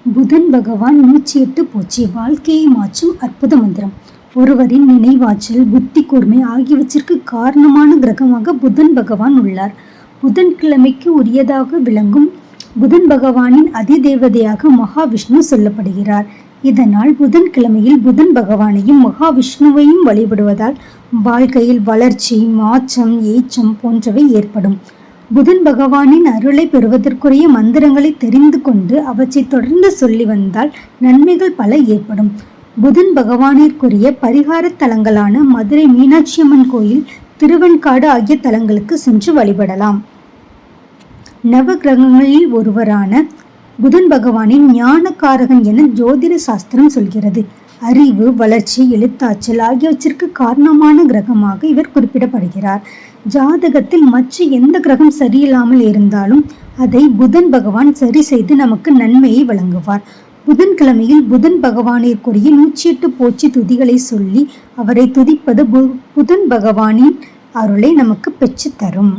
புதன் பகவான் 108 போற்றி வாழ்க்கையை மாற்றும் அற்புத மந்திரம். ஒருவரின் நினைவாற்றல், புத்தி கூர்மை ஆகியவற்றிற்கு காரணமான கிரகமாக புதன் பகவான் உள்ளார். புதன்கிழமைக்கு உரியதாக விளங்கும் புதன் பகவானின் அதிதேவதையாக மகாவிஷ்ணு சொல்லப்படுகிறார். இதனால் புதன்கிழமையில் புதன் பகவானையும் மகாவிஷ்ணுவையும் வழிபடுவதால் வாழ்க்கையில் வளர்ச்சி, மாற்றம், ஏற்றம் போன்றவை ஏற்படும். புதன் பகவானின் அருளை பெறுவதற்குரிய மந்திரங்களை தெரிந்து கொண்டு அவற்றை தொடர்ந்து சொல்லி வந்தால் நன்மைகள் பல ஏற்படும். புதன் பகவானிற்குரிய பரிகார தலங்களான மதுரை மீனாட்சி அம்மன் கோயில், திருவெண்காடு ஆகிய தலங்களுக்கு சென்று வழிபடலாம். நவ கிரகங்களில் ஒருவரான புதன் பகவானின் ஞானகாரகன் என ஜோதிட சாஸ்திரம் சொல்கிறது. அறிவு, வளர்ச்சி, எழுத்தாற்றல் ஆகியவற்றிற்கு காரணமான கிரகமாக இவர் குறிப்பிடப்படுகிறார். ஜாதகத்தில் மற்ற எந்த கிரகம் சரியில்லாமல் இருந்தாலும் அதை புதன் பகவான் சரி செய்து நமக்கு நன்மையை வழங்குவார். புதன்கிழமையில் புதன் பகவானிற்குரிய 108 போற்றி துதிகளை சொல்லி அவரை துதிப்பது புதன் பகவானின் அருளை நமக்கு பெற்று தரும்.